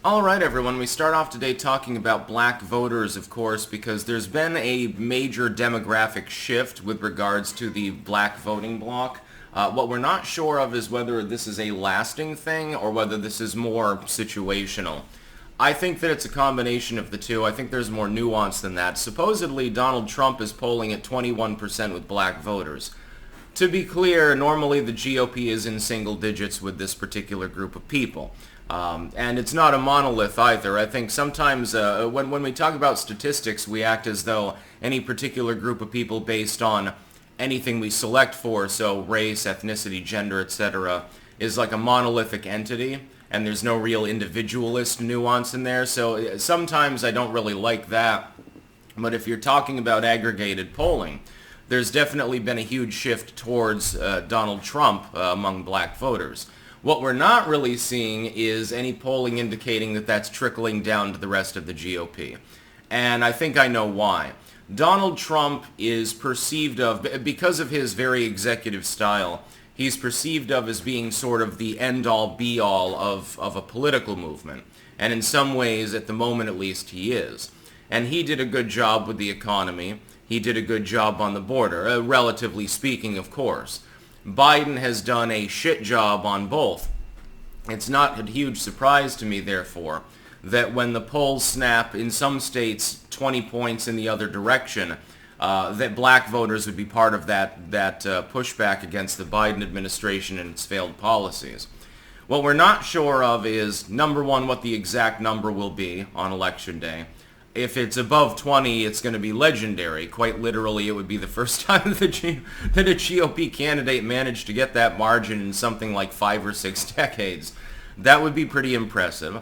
Alright everyone, we start off today talking about black voters, of course, because there's been a major demographic shift with regards to the black voting bloc. What we're not sure of is whether this is a lasting thing or whether this is more situational. I think that it's a combination of the two. I think there's more nuance than that. Supposedly, Donald Trump is polling at 21% with black voters. To be clear, normally the GOP is in single digits with this particular group of people. And it's not a monolith either. I think sometimes when we talk about statistics, we act as though any particular group of people based on anything we select for, so race, ethnicity, gender, etc., is like a monolithic entity, and there's no real individualist nuance in there. So sometimes I don't really like that. But if you're talking about aggregated polling, there's definitely been a huge shift towards Donald Trump among black voters. What we're not really seeing is any polling indicating that that's trickling down to the rest of the GOP. And I think I know why. Donald Trump is perceived of, because of his very executive style, he's perceived of as being sort of the end-all be-all of a political movement. And in some ways, at the moment at least, he is. And he did a good job with the economy. He did a good job on the border, relatively speaking, of course. Biden has done a shit job on both. It's not a huge surprise to me, therefore, that when the polls snap in some states 20 points in the other direction, that black voters would be part of that pushback against the Biden administration and its failed policies. What we're not sure of is, number one, what the exact number will be on Election Day. If it's above 20, it's going to be legendary. Quite literally, it would be the first time that a GOP candidate managed to get that margin in something like 5 or 6 decades. That would be pretty impressive.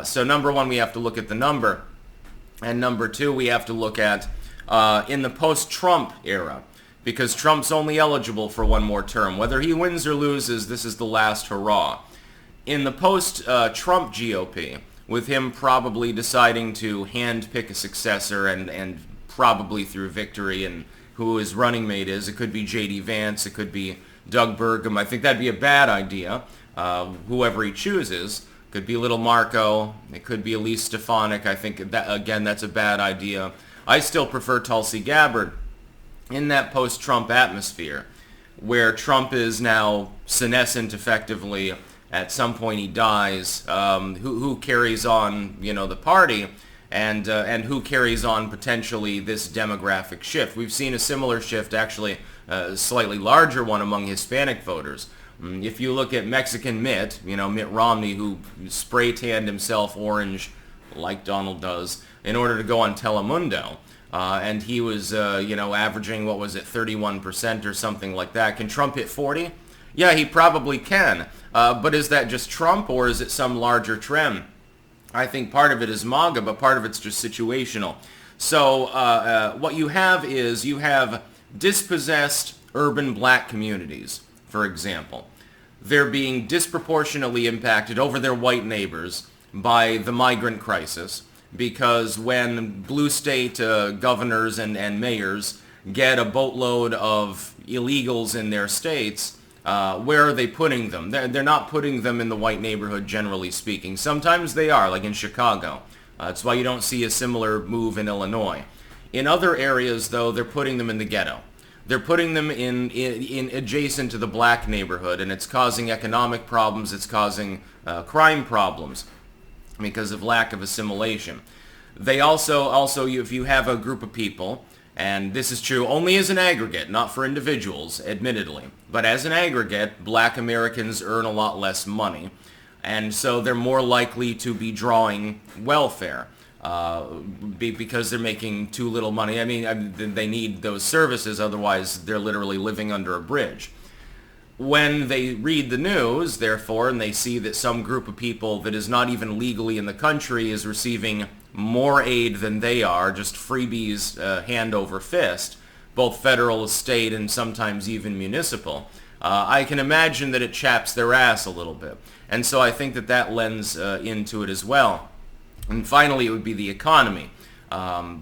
So number one, we have to look at the number. And number two, we have to look at in the post-Trump era, because Trump's only eligible for one more term. Whether he wins or loses, this is the last hurrah. In the post-Trump GOP, with him probably deciding to hand-pick a successor and probably through victory, and who his running mate is. It could be J.D. Vance, it could be Doug Burgum. I think that'd be a bad idea, whoever he chooses. Could be Little Marco, it could be Elise Stefanik. I think, that again, that's a bad idea. I still prefer Tulsi Gabbard in that post-Trump atmosphere, where Trump is now senescent effectively. At some point he dies. Who carries on, the party, and who carries on potentially this demographic shift? We've seen a similar shift, actually, a slightly larger one among Hispanic voters. If you look at Mexican Mitt, Mitt Romney, who spray tanned himself orange, like Donald does, in order to go on Telemundo, and he was, averaging, 31% or something like that. Can Trump hit 40? Yeah, he probably can. But is that just Trump, or is it some larger trend? I think part of it is MAGA, but part of it's just situational. So what you have is you have dispossessed urban black communities, for example. They're being disproportionately impacted over their white neighbors by the migrant crisis, because when blue state governors and mayors get a boatload of illegals in their states, where are they putting them? They're not putting them in the white neighborhood, generally speaking. Sometimes they are, like in Chicago. That's why you don't see a similar move in Illinois. In other areas, though, they're putting them in the ghetto. They're putting them in adjacent to the black neighborhood, and it's causing economic problems. It's causing crime problems because of lack of assimilation. They also, if you have a group of people, and this is true only as an aggregate, not for individuals, admittedly. But as an aggregate, black Americans earn a lot less money. And so they're more likely to be drawing welfare because they're making too little money. I mean, they need those services, otherwise they're literally living under a bridge. When they read the news, therefore, and they see that some group of people that is not even legally in the country is receiving more aid than they are, just freebies hand over fist, both federal, state, and sometimes even municipal, I can imagine that it chaps their ass a little bit. And so I think that lends into it as well. And finally, it would be the economy.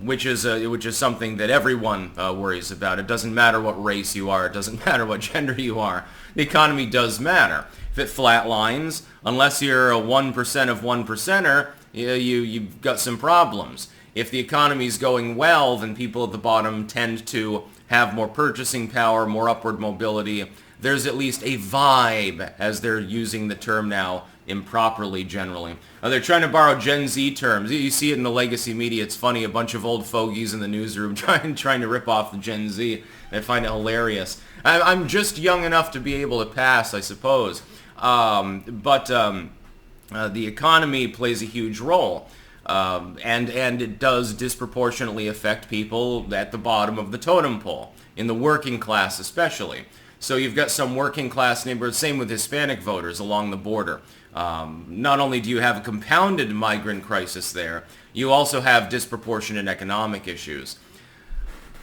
which is something that everyone worries about. It doesn't matter what race you are. It doesn't matter what gender you are. The economy does matter. If it flatlines, unless you're a 1% of 1%er, you've got some problems. If the economy's going well, then people at the bottom tend to have more purchasing power, more upward mobility. There's at least a vibe, as they're using the term now improperly generally. They're trying to borrow Gen Z terms. You see it in the legacy media. It's funny, a bunch of old fogies in the newsroom trying to rip off the Gen Z. I find it hilarious. I'm just young enough to be able to pass, I suppose. But the economy plays a huge role. And it does disproportionately affect people at the bottom of the totem pole, in the working class especially. So you've got some working class neighborhoods, same with Hispanic voters along the border. Not only do you have a compounded migrant crisis there, you also have disproportionate economic issues.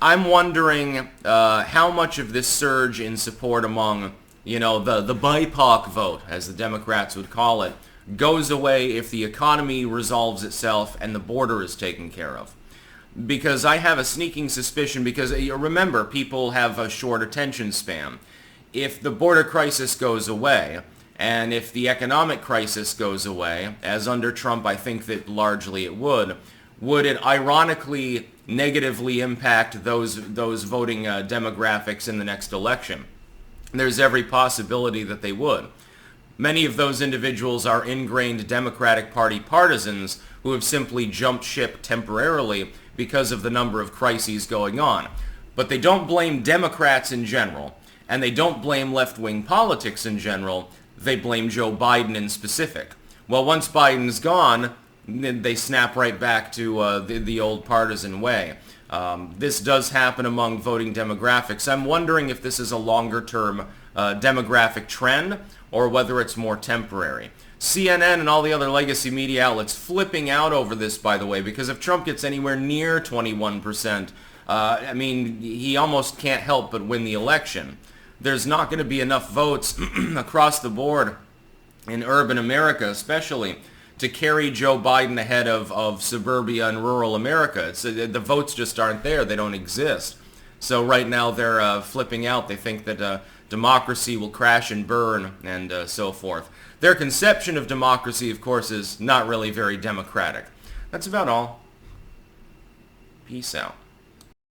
I'm wondering how much of this surge in support among, the BIPOC vote, as the Democrats would call it, goes away if the economy resolves itself and the border is taken care of. Because I have a sneaking suspicion, because remember, people have a short attention span. If the border crisis goes away, and if the economic crisis goes away, as under Trump I think that largely it would it ironically negatively impact those voting demographics in the next election? There's every possibility that they would. Many of those individuals are ingrained Democratic Party partisans who have simply jumped ship temporarily because of the number of crises going on. But they don't blame Democrats in general, and they don't blame left-wing politics in general. They blame Joe Biden in specific. Well, once Biden's gone, they snap right back to the old partisan way. This does happen among voting demographics. I'm wondering if this is a longer-term demographic trend or whether it's more temporary. CNN and all the other legacy media outlets flipping out over this, by the way, because if Trump gets anywhere near 21%, he almost can't help but win the election. There's not going to be enough votes across the board in urban America especially to carry Joe Biden ahead of suburbia and rural America. The votes just aren't there. They don't exist. So right now they're flipping out. They think that democracy will crash and burn and so forth. Their conception of democracy, of course, is not really very democratic. That's about all. Peace out.